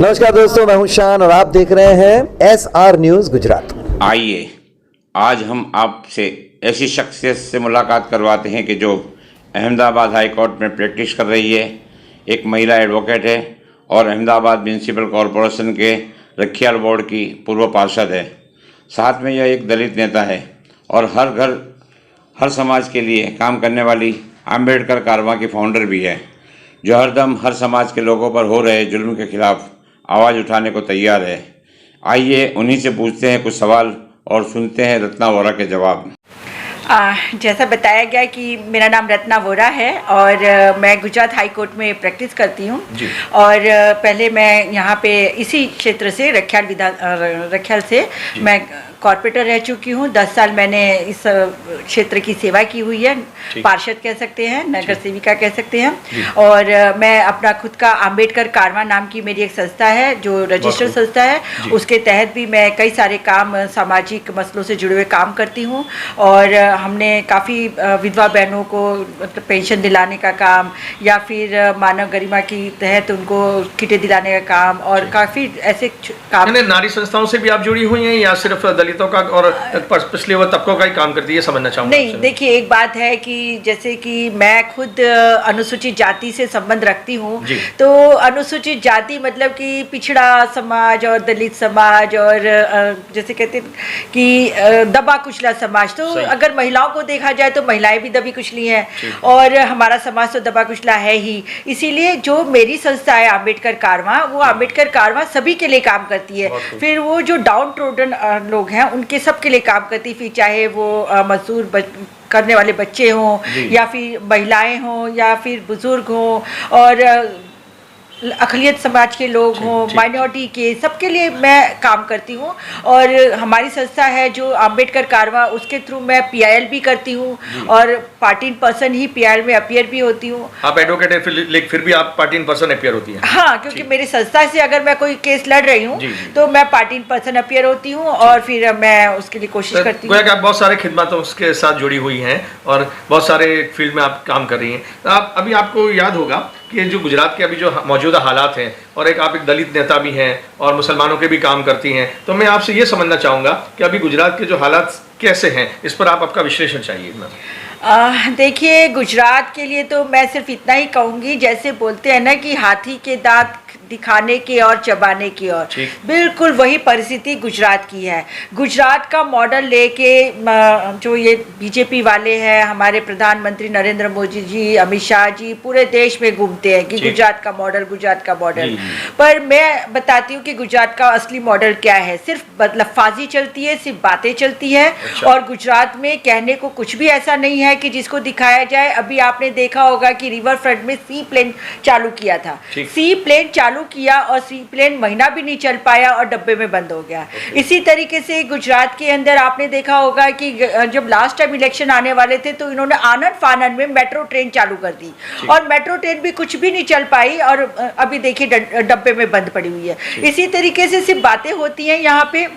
नमस्कार दोस्तों, मैं हूं शान और आप देख रहे हैं SR न्यूज गुजरात। आइए आज हम आपसे ऐसी शख्सियत से मुलाकात करवाते हैं कि जो अहमदाबाद हाई कोर्ट में प्रैक्टिस कर रही है। एक महिला एडवोकेट है और अहमदाबाद म्यूनसिपल कॉरपोरेशन के रखियाल बोर्ड की पूर्व पार्षद है। साथ में यह एक दलित नेता है और हर घर हर समाज के लिए काम करने वाली आम्बेडकर कारवां की फाउंडर भी है, जो हरदम हर समाज के लोगों पर हो रहे जुल्म के खिलाफ आवाज़ उठाने को तैयार है। आइए उन्हीं से पूछते हैं कुछ सवाल और सुनते हैं रत्ना वोरा के जवाब। जैसा बताया गया कि मेरा नाम रत्ना वोरा है और मैं गुजरात हाई कोर्ट में प्रैक्टिस करती हूँ। और पहले मैं यहाँ पे इसी क्षेत्र से रखियाल से मैं कॉर्पोरेटर रह चुकी हूँ। 10 साल मैंने इस क्षेत्र की सेवा की हुई है। पार्षद कह सकते हैं, नगर सेविका कह सकते हैं। और मैं अपना खुद का आम्बेडकर कारवां नाम की मेरी एक संस्था है जो रजिस्टर्ड संस्था है, उसके तहत भी मैं कई सारे काम सामाजिक मसलों से जुड़े हुए काम करती हूँ। और हमने काफ़ी विधवा बहनों को मतलब पेंशन दिलाने का काम या फिर मानव गरिमा की तहत उनको किटें दिलाने का काम और काफ़ी ऐसे काम। नारी संस्थाओं से भी आप जुड़ी हुई हैं या सिर्फ दलितों का और पिछले वो तबकों का ही काम करती है, समझना चाहूँगा। नहीं, देखिए एक बात है कि जैसे कि मैं खुद अनुसूचित जाति से संबंध रखती हूँ, तो अनुसूचित जाति मतलब कि पिछड़ा समाज और दलित समाज और जैसे कहते हैं कि दबा कुचला समाज। तो अगर महिलाओं को देखा जाए तो महिलाएं भी दबी कुचली हैं और हमारा समाज तो दबा कुचला है ही। इसीलिए जो मेरी संस्था है आम्बेडकर कारवां, वो आम्बेडकर कारवां सभी के लिए काम करती है। फिर वो जो डाउन ट्रोडन लोग हैं उनके सब के लिए काम करती, फिर चाहे वो मजदूर करने वाले बच्चे हों या फिर महिलाएं हों या फिर बुजुर्ग हों और अक़लियत समाज के लोग हों, माइनॉरिटी के, सबके लिए मैं काम करती हूँ। और हमारी संस्था है जो आम्बेडकर कारवां, उसके थ्रू मैं PIL भी करती हूँ और party in person he PIL में अपीयर भी होती हूँ। आप एडवोकेट है फिर भी आप पार्टी इन पर्सन अपीयर होती हैं? हाँ, क्योंकि मेरी संस्था से अगर मैं कोई केस लड़ रही हूँ तो मैं पार्टी इन पर्सन अपीयर होती हूँ और फिर मैं उसके लिए कोशिश करती हूँ। आप बहुत सारे खिदमतों उसके साथ जुड़ी हुई हैं और बहुत सारे फील्ड में आप काम कर रही हैं। आप अभी आपको याद होगा कि जो गुजरात के अभी जो मौजूदा हालात हैं और एक दलित नेता भी हैं और मुसलमानों के भी काम करती हैं, तो मैं आपसे ये समझना चाहूँगा कि अभी गुजरात के जो हालात कैसे हैं, इस पर आपका विश्लेषण चाहिए। देखिए, गुजरात के लिए तो मैं सिर्फ इतना ही कहूँगी, जैसे बोलते हैं ना कि हाथी के दांत दिखाने की और चबाने की और, बिल्कुल वही परिस्थिति गुजरात की है। गुजरात का मॉडल लेके जो ये बीजेपी वाले हैं, हमारे प्रधानमंत्री नरेंद्र मोदी जी, अमित शाह जी पूरे देश में घूमते हैं कि गुजरात का मॉडल, गुजरात का मॉडल। पर मैं बताती हूँ कि गुजरात का असली मॉडल क्या है। सिर्फ लफ्फाजी चलती है, सिर्फ बातें चलती है और गुजरात में कहने को कुछ भी ऐसा नहीं है कि जिसको दिखाया जाए। अभी आपने देखा होगा कि रिवर फ्रंट में सी प्लेन चालू किया था, सी प्लेन चालू किया और सी प्लेन महीना भी नहीं चल पाया और डब्बे में बंद हो गया। इसी तरीके से गुजरात के अंदर आपने देखा होगा कि जब लास्ट टाइम इलेक्शन आने वाले थे तो इन्होंने आनंद फानन में मेट्रो ट्रेन चालू कर दी और मेट्रो ट्रेन भी कुछ भी नहीं चल पाई और अभी देखिए डब्बे में बंद पड़ी हुई है। इसी तरीके से सिर्फ बातें होती हैं। यहाँ पे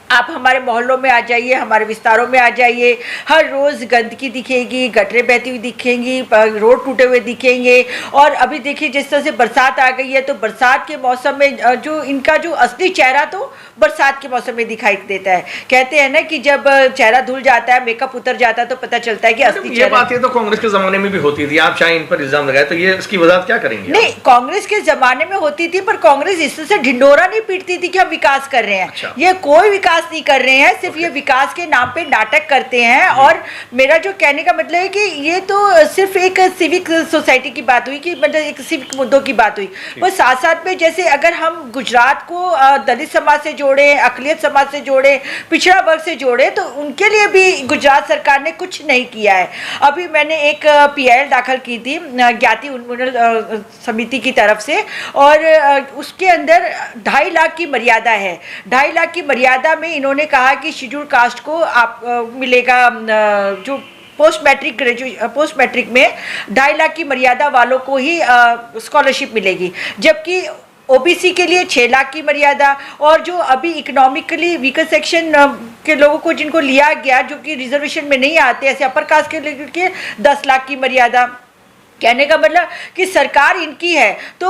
आप हमारे मोहल्लों में आ जाइए, हमारे विस्तारों में आ जाइए, हर रोज़ गंदगी दिखेगी, गटरें बहती हुई दिखेंगी, रोड टूटे हुए दिखेंगे। और अभी देखिए जिस तरह से बरसात आ गई है तो बरसात के मौसम में जो इनका जो असली चेहरा तो बरसात के मौसम में दिखाई देता है। कहते हैं ना कि जब चेहरा धुल जाता है, मेकअप उतर जाता है तो पता चलता है कि असली चेहरा। बात ये तो कांग्रेस के ज़माने में भी होती थी, आप चाहे इन पर इल्ज़ाम लगाए, तो ये इसकी वजह क्या करेंगे? नहीं, कांग्रेस के ज़माने में होती थी पर कांग्रेस इस तरह से ढिंडोरा नहीं पीटती थी कि हम विकास कर रहे हैं। ये कोई विकास नहीं कर रहे हैं, सिर्फ ये विकास के नाम पे नाटक करते हैं। और मेरा जो कहने का मतलब है कि ये तो सिर्फ एक सिविक सोसाइटी की बात हुई कि मतलब एक सिविक मुद्दों की बात हुई। पर साथ साथ में जैसे अगर हम गुजरात को दलित समाज से जोड़े, अक़लियत समाज से जोड़े, पिछड़ा वर्ग से जोड़े, तो उनके लिए भी गुजरात सरकार ने कुछ नहीं किया है। अभी मैंने एक PIL दाखिल की थी ज्ञाति उन्मूलन समिति की तरफ से और उसके अंदर 2.5 लाख की मर्यादा है। 2.5 लाख की मर्यादा में इन्होंने कहा कि शेड्यूल कास्ट को आप मिलेगा जो पोस्ट मैट्रिक में 2.5 लाख की मर्यादा वालों को ही स्कॉलरशिप मिलेगी, जबकि OBC के लिए 6 लाख की मर्यादा। और जो अभी इकोनॉमिकली वीकर सेक्शन के लोगों को जिनको लिया गया, जो कि रिजर्वेशन में नहीं आते, ऐसे अपर कास्ट के लिए 10 लाख की मर्यादा। कहने का मतलब कि सरकार इनकी है तो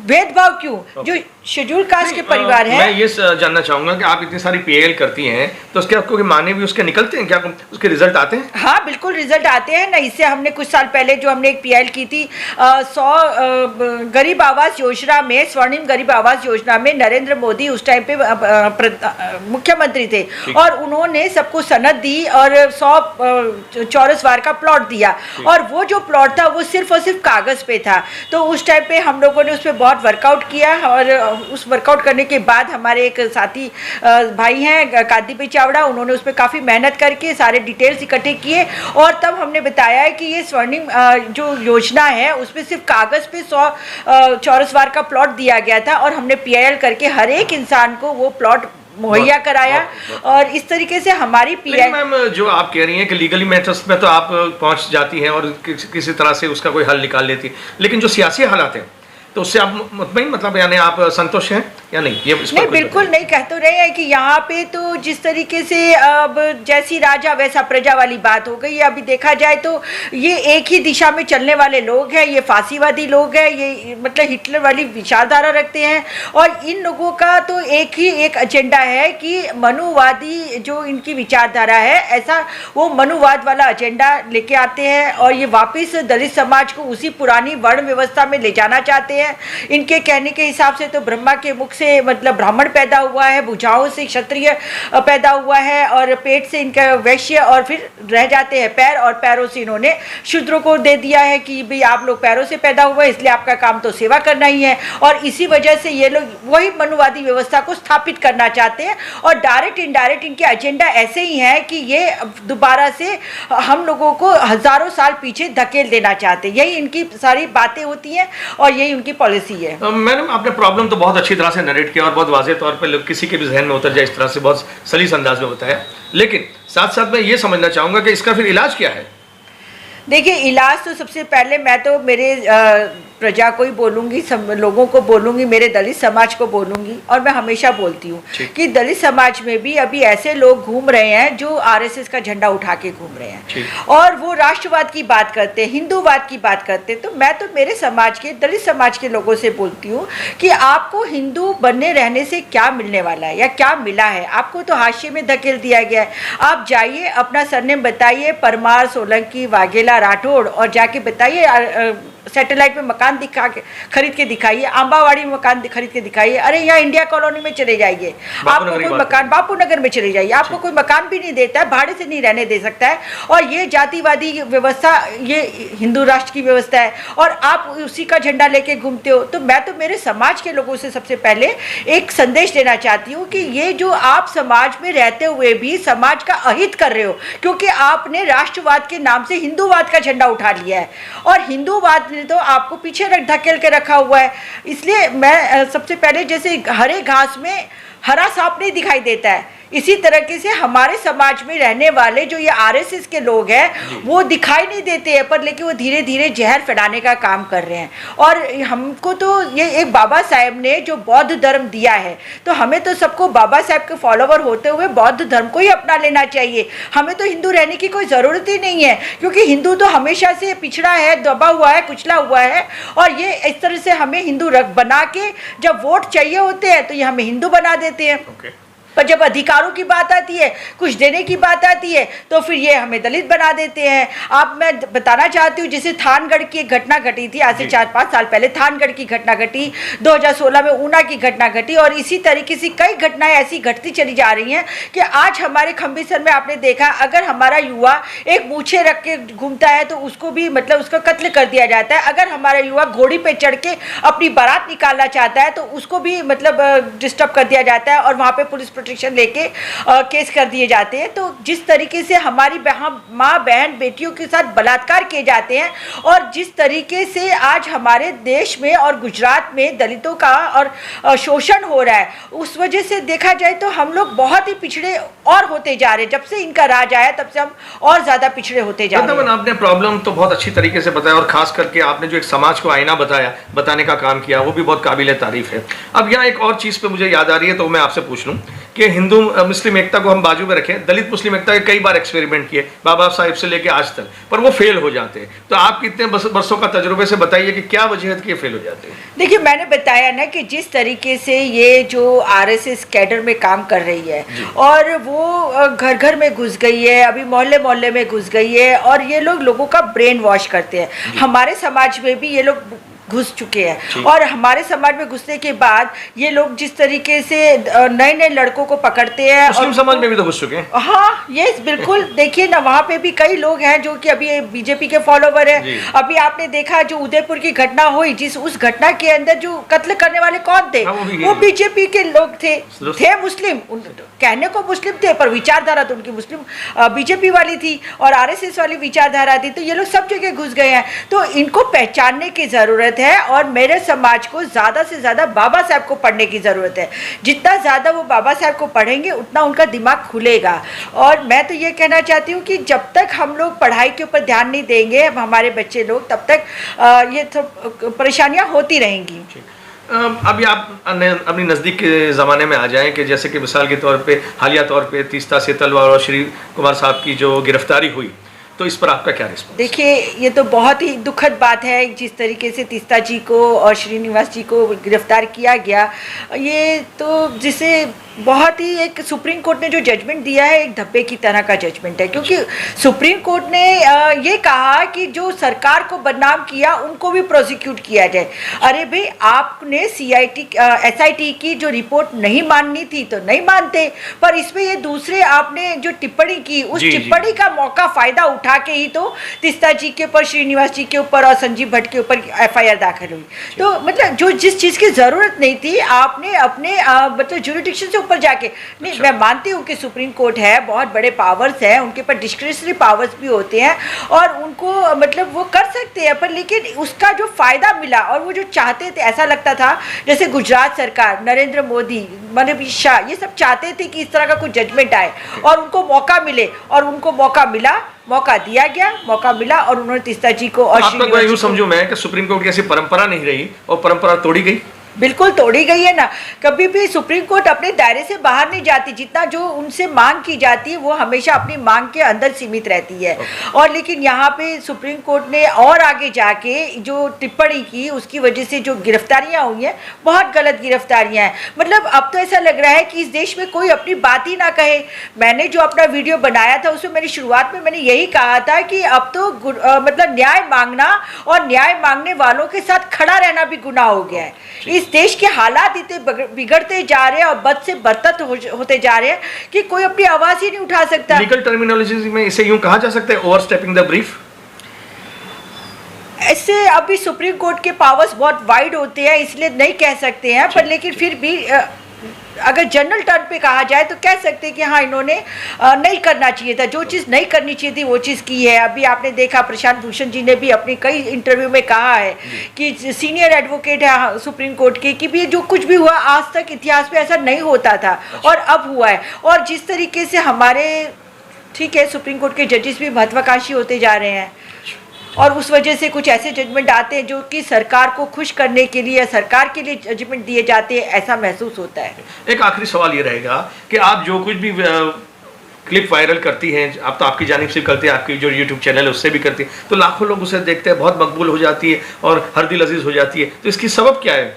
भेदभाव क्यों? जो शेड्यूल कास्ट के परिवार है। मैं ये जानना चाहूंगा कि आप इतनी सारी पीएल करती हैं तो उसके आपको माने भी उसके निकलते हैं क्या, उसके रिजल्ट आते हैं? हाँ बिल्कुल रिजल्ट आते हैं ना। इससे हमने कुछ साल पहले जो हमने एक पीएल की थी 100 गरीब आवास योजना में, स्वर्णिम गरीब आवास योजना में नरेंद्र मोदी उस टाइम पे मुख्यमंत्री थे और उन्होंने सबको सनद दी और 100 चौरस वार का प्लॉट दिया और वो जो प्लॉट था वो सिर्फ और सिर्फ कागज पे था। तो उस टाइम पे हम लोगों ने उस पर बहुत वर्कआउट किया और उस वर्कआउट करने के बाद हमारे एक साथी भाई हैं कांति भाई चावड़ा, उन्होंने उस पर काफ़ी मेहनत करके सारे डिटेल्स इकट्ठे किए और तब हमने बताया है कि ये स्वर्णिम जो योजना है उसमें सिर्फ कागज़ पे 100 चौरस वार का प्लॉट दिया गया था और हमने पीआईएल करके हर एक इंसान को वो प्लॉट मुहैया कराया और इस तरीके से हमारी पीआई। मैम जो आप कह रही हैं कि लीगली मैटर्स में तो आप पहुंच जाती हैं और किसी तरह से उसका कोई हल निकाल लेती है, लेकिन जो सियासी हालात हैं तो उससे आप मुतमईन, मतलब यानी आप संतुष्ट हैं या नहीं? ये नहीं बिल्कुल नहीं। कह तो रहे हैं कि यहाँ पे तो जिस तरीके से अब जैसी राजा वैसा प्रजा वाली बात हो गई। अभी देखा जाए तो ये एक ही दिशा में चलने वाले लोग हैं, ये फांसीवादी लोग हैं, ये मतलब हिटलर वाली विचारधारा रखते हैं और इन लोगों का तो एक ही एक एजेंडा है कि मनुवादी जो इनकी विचारधारा है ऐसा वो मनुवाद वाला एजेंडा लेके आते हैं और ये वापस दलित समाज को उसी पुरानी वर्ण व्यवस्था में ले जाना चाहते हैं। इनके कहने के हिसाब से तो ब्रह्मा के मुख से मतलब ब्राह्मण पैदा हुआ है, भुजाओं से क्षत्रिय पैदा हुआ है और पेट से इनका वैश्य और फिर रह जाते हैं पैर और पैरों से इन्होंने शूद्रों को दे दिया है कि भाई आप लोग पैरों से पैदा हुए इसलिए आपका काम तो सेवा करना ही है और इसी वजह से ये लोग वही मनुवादी व्यवस्था को स्थापित करना चाहते हैं और डायरेक्ट इनडायरेक्ट इनके एजेंडा ऐसे ही है कि ये दोबारा से हम लोगों को हजारों साल पीछे धकेल देना चाहते हैं। यही इनकी सारी बातें होती हैं और यही उनकी पॉलिसी है। मैडम आपने प्रॉब्लम तो बहुत अच्छी तरह से नरेट किया और बहुत वाज़ेह तौर पे किसी के भी जहन में उतर जाए इस तरह से बहुत सलीस अंदाज में बताया, लेकिन साथ साथ मैं ये समझना चाहूँगा कि इसका फिर इलाज क्या है? देखिए इलाज तो सबसे पहले मैं तो मेरे प्रजा को ही बोलूँगी, लोगों को बोलूँगी, मेरे दलित समाज को बोलूँगी और मैं हमेशा बोलती हूँ कि दलित समाज में भी अभी ऐसे लोग घूम रहे हैं जो आरएसएस का झंडा उठा के घूम रहे हैं और वो राष्ट्रवाद की बात करते हैं, हिंदूवाद की बात करते हैं। तो मैं तो मेरे समाज के दलित समाज के लोगों से बोलती हूँ कि आपको हिंदू बनने रहने से क्या मिलने वाला है या क्या मिला है? आपको तो हाशिए में धकेल दिया गया है। आप जाइए अपना सरनेम बताइए, परमार, सोलंकी, वाघेला, राठौड़ और जाके बताइए सैटेलाइट में मकान खरीद के दिखाइए, आंबावाड़ी में मकान खरीद के दिखाइए, अरे यहाँ इंडिया कॉलोनी में चले जाइए, आपको कोई मकान, बापू नगर में चले जाइए, आपको कोई मकान भी नहीं देता है, भाड़े से नहीं रहने दे सकता है। और ये जातिवादी व्यवस्था, ये हिंदू राष्ट्र की व्यवस्था है और आप उसी का झंडा लेके घूमते हो। तो मैं तो मेरे समाज के लोगों से सबसे पहले एक संदेश देना चाहती हूँ कि ये जो आप समाज में रहते हुए भी समाज का अहित कर रहे हो, क्योंकि आपने राष्ट्रवाद के नाम से हिंदूवाद का झंडा उठा लिया है और हिंदूवाद तो आपको पीछे धकेल के रखा हुआ है। इसलिए मैं सबसे पहले जैसे हरे घास में हरा सांप नहीं दिखाई देता है, इसी तरीके से हमारे समाज में रहने वाले जो ये आरएसएस के लोग हैं वो दिखाई नहीं देते हैं पर लेकिन वो धीरे धीरे जहर फैलाने का काम कर रहे हैं। और हमको तो ये एक बाबा साहेब ने जो बौद्ध धर्म दिया है तो हमें तो सबको बाबा साहेब के फॉलोवर होते हुए बौद्ध धर्म को ही अपना लेना चाहिए। हमें तो हिंदू रहने की कोई ज़रूरत ही नहीं है क्योंकि हिंदू तो हमेशा से पिछड़ा है, दबा हुआ है, कुचला हुआ है और ये इस तरह से हमें हिंदू बना के जब वोट चाहिए होते हैं तो ये हमें हिंदू बना देते हैं पर जब अधिकारों की बात आती है, कुछ देने की बात आती है तो फिर ये हमें दलित बना देते हैं। आप मैं बताना चाहती हूँ जैसे थानगढ़ की एक घटना घटी थी आज से 4-5 साल पहले, थानगढ़ की घटना घटी, 2016 में ऊना की घटना घटी और इसी तरीके से कई घटनाएं ऐसी घटती चली जा रही हैं कि आज हमारे खम्बीसर में आपने देखा अगर हमारा युवा एक मूछे रख के घूमता है तो उसको भी मतलब उसका कत्ल कर दिया जाता है। अगर हमारा युवा घोड़ी पे चढ़ के अपनी बारात निकालना चाहता है तो उसको भी मतलब डिस्टर्ब कर दिया जाता है और वहाँ पे पुलिस प्रोटेक्शन लेके केस कर दिए जाते हैं। तो जिस तरीके से हमारी माँ बहन बेटियों के साथ बलात्कार किए जाते हैं और जिस तरीके से आज हमारे देश में और गुजरात में दलितों का और शोषण हो रहा है, उस वजह से देखा जाए तो हम लोग बहुत ही पिछड़े और होते जा रहे हैं। जब से इनका राज आया तब से हम और ज़्यादा पिछड़े होते जा रहे हैं। आपने प्रॉब्लम तो बहुत अच्छी तरीके से बताया और खास करके आपने जो एक समाज को आईना बताने का काम किया वो भी बहुत काबिल तारीफ है। अब यहाँ एक और चीज़ पे मुझे याद आ रही है तो मैं आपसे पूछ लूँ कि हिंदू मुस्लिम एकता को हम बाजू में रखें, दलित मुस्लिम एकता के कई बार एक्सपेरिमेंट किए बाबा साहिब से लेके आज तक, पर वो फेल हो जाते हैं। तो आप कितने वर्षों का तजुर्बे से बताइए कि क्या वजह है कि ये फेल हो जाते हैं? देखिए, मैंने बताया ना कि जिस तरीके से ये जो आरएसएस कैडर में काम कर रही है और वो घर घर में घुस गई है, अभी मोहल्ले मोहल्ले में घुस गई है और ये लोगों का ब्रेन वॉश करते हैं। हमारे समाज में भी ये लोग घुस चुके हैं और हमारे समाज में घुसने के बाद ये लोग जिस तरीके से नए नए लड़कों को पकड़ते हैं, मुस्लिम समाज में भी तो घुस चुके हैं। हाँ, ये बिल्कुल। देखिए ना, वहाँ पे भी कई लोग हैं जो कि अभी बीजेपी के फॉलोवर हैं। अभी आपने देखा जो उदयपुर की घटना हुई, उस घटना के अंदर जो कत्ल करने वाले कौन थे? वो बीजेपी के लोग थे मुस्लिम, कहने को मुस्लिम थे पर विचारधारा तो उनकी मुस्लिम बीजेपी वाली थी और आरएसएस वाली विचारधारा थी। तो ये लोग सब जगह घुस गए हैं, तो इनको पहचानने की जरूरत है और मेरे समाज को ज्यादा से ज्यादा बाबा साहब को पढ़ने की जरूरत है। जितना ज्यादा वो बाबा साहब को पढ़ेंगे उतना उनका दिमाग खुलेगा। और मैं तो ये कहना चाहती हूँ कि जब तक हम लोग पढ़ाई के ऊपर ध्यान नहीं देंगे, हमारे बच्चे लोग, तब तक ये तो परेशानियां होती रहेंगी। अभी आप अपनी नज़दीक के ज़माने में आ जाएं कि जैसे कि मिसाल के तौर पे हालिया तौर पे तीस्ता सेतलवार और श्री कुमार साहब की जो गिरफ्तारी हुई, तो इस पर आपका क्या रिस्पॉन्स? देखिए, ये तो बहुत ही दुखद बात है जिस तरीके से तीस्ता जी को और श्रीनिवास जी को गिरफ्तार किया गया। ये तो जिसे बहुत ही एक सुप्रीम कोर्ट ने जो जजमेंट दिया है, एक धब्बे की तरह का जजमेंट है, क्योंकि सुप्रीम कोर्ट ने ये कहा कि जो सरकार को बदनाम किया उनको भी प्रोसिक्यूट किया जाए। अरे भाई, आपने SIT की जो रिपोर्ट नहीं माननी थी तो नहीं मानते, पर इसमें ये दूसरे आपने जो टिप्पणी की, उस टिप्पणी का मौका फायदा उठा के ही तो तीस्ता जी के ऊपर, श्रीनिवास जी के ऊपर और संजीव भट्ट के ऊपर FIR दाखिल हुई। तो मतलब जो जिस चीज़ की ज़रूरत नहीं थी, आपने अपने मतलब ज्यूरिडिक्शन से ऊपर जाके नहीं। मैं मानती हूँ कि सुप्रीम कोर्ट है, बहुत बड़े पावर्स हैं, उनके पास डिस्क्रिशनरी पावर्स भी होते हैं और उनको मतलब वो कर सकते हैं, पर लेकिन उसका जो फायदा मिला और वो जो चाहते थे, ऐसा लगता था जैसे गुजरात सरकार, नरेंद्र मोदी, मनोज शाह, ये सब चाहते थे कि इस तरह का कुछ जजमेंट आए और उनको मौका मिले, और उनको मौका मिला, मौका दिया गया, मौका मिला और उन्होंने तीस्ता जी को और यूँ समझूं मैं कि सुप्रीम कोर्ट की ऐसी परंपरा नहीं रही और परंपरा तोड़ी गई। बिल्कुल तोड़ी गई है ना। कभी भी सुप्रीम कोर्ट अपने दायरे से बाहर नहीं जाती, जितना जो उनसे मांग की जाती है वो हमेशा अपनी मांग के अंदर सीमित रहती है। और लेकिन यहाँ पे सुप्रीम कोर्ट ने और आगे जाके जो टिप्पणी की, उसकी वजह से जो गिरफ्तारियाँ हुई हैं, बहुत गलत गिरफ्तारियाँ हैं। मतलब अब तो ऐसा लग रहा है कि इस देश में कोई अपनी बात ही ना कहे। मैंने जो अपना वीडियो बनाया था उसमें मैंने शुरुआत में मैंने यही कहा था कि अब तो मतलब न्याय मांगना और न्याय मांगने वालों के साथ खड़ा रहना भी गुनाह हो गया है। इस देश के हालात इतने बिगड़ते जा रहे हैं और बद से बदतर होते जा रहे हैं कि कोई अपनी आवाज ही नहीं उठा सकता। लीगल टर्मिनोलॉजी में इसे यूं कहा जा सकता है, ओवरस्टेपिंग द ब्रीफ। ऐसे अभी सुप्रीम कोर्ट के पावर्स बहुत वाइड होते हैं, इसलिए नहीं कह सकते हैं, पर लेकिन फिर भी अगर जनरल टर्म पे कहा जाए तो कह सकते हैं कि हाँ, इन्होंने नहीं करना चाहिए था, जो चीज़ नहीं करनी चाहिए थी वो चीज़ की है। अभी आपने देखा प्रशांत भूषण जी ने भी अपने कई इंटरव्यू में कहा है कि सीनियर एडवोकेट है सुप्रीम कोर्ट के, कि भी जो कुछ भी हुआ आज तक इतिहास में ऐसा नहीं होता था और अब हुआ है। और जिस तरीके से हमारे, ठीक है, सुप्रीम कोर्ट के जजेस भी महत्वाकांक्षी होते जा रहे हैं और उस वजह से कुछ ऐसे जजमेंट आते हैं जो कि सरकार को खुश करने के लिए या सरकार के लिए जजमेंट दिए जाते हैं, ऐसा महसूस होता है। एक आखिरी सवाल ये रहेगा कि आप जो कुछ भी क्लिप वायरल करती हैं, आप तो आपकी जानिब से करते हैं, आपकी जो यूट्यूब चैनल है उससे भी करती है, तो लाखों लोग उसे देखते हैं, बहुत मकबूल हो जाती है और हर दिल अजीज हो जाती है, तो इसकी सबब क्या है?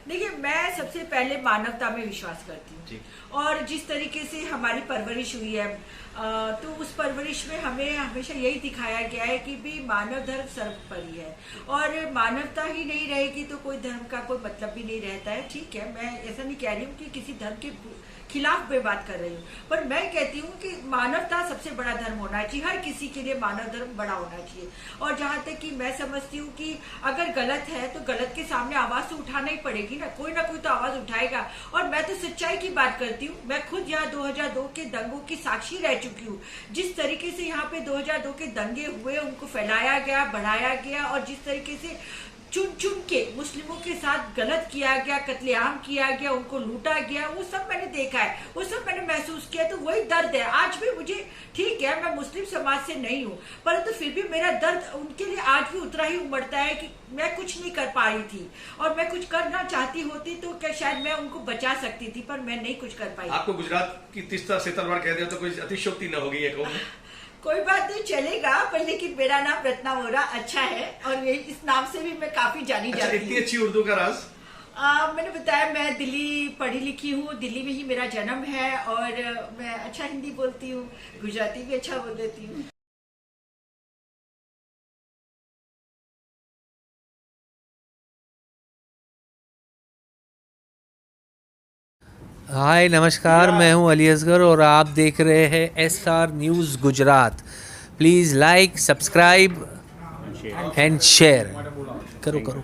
देखिए, मैं सबसे पहले मानवता में विश्वास करती हूँ और जिस तरीके से हमारी परवरिश हुई है तो उस परवरिश में हमें हमेशा यही दिखाया गया है कि भी मानव धर्म सर्वोपरि है और मानवता ही नहीं रहेगी तो कोई धर्म का कोई मतलब भी नहीं रहता है। ठीक है, मैं ऐसा नहीं कह रही हूँ कि किसी धर्म के खिलाफ मैं बात कर रही हूँ, पर मैं कहती हूँ कि मानवता सबसे बड़ा धर्म होना चाहिए, हर किसी के लिए मानव धर्म बड़ा होना चाहिए। और जहाँ तक कि मैं समझती हूँ कि अगर गलत है तो गलत के सामने आवाज तो उठाना ही पड़ेगी ना कोई तो आवाज उठाएगा। और मैं तो सच्चाई की बात करती हूँ, मैं खुद यहाँ 2002 के दंगों की साक्षी रह चुकी हूँ। जिस तरीके से यहाँ पे 2002 के दंगे हुए, उनको फैलाया गया, बढ़ाया गया और जिस तरीके से चुन चुन के मुस्लिमों के साथ गलत किया गया, कत्लेआम किया गया, उनको लूटा गया, वो सब मैंने देखा है, वो सब मैंने महसूस किया। तो वही दर्द है आज भी मुझे। ठीक है, मैं मुस्लिम समाज से नहीं हूँ, परंतु फिर भी मेरा दर्द उनके लिए आज भी उतना ही उमड़ता है कि मैं कुछ नहीं कर पा रही थी, और मैं कुछ करना चाहती होती तो क्या शायद मैं उनको बचा सकती थी, पर मैं नहीं कुछ कर पाई। आपको गुजरात की तीस्ता से तलवार कहते हो तो कोई अतिशयोक्ति न होगी ये कहूँ। कोई बात नहीं, चलेगा, पर लेकिन मेरा नाम रत्ना वोरा अच्छा है, और इस नाम से भी मैं काफी जानी जाती हूँ। इतनी अच्छी उर्दू का राज। मैंने बताया मैं दिल्ली पढ़ी लिखी हूँ, दिल्ली में ही मेरा जन्म है, और मैं अच्छा हिंदी बोलती हूँ, गुजराती भी अच्छा बोल देती हूँ। हाय नमस्कार, मैं हूं अली असगर और आप देख रहे हैं SR news Gujarat. Please like, subscribe and share करो।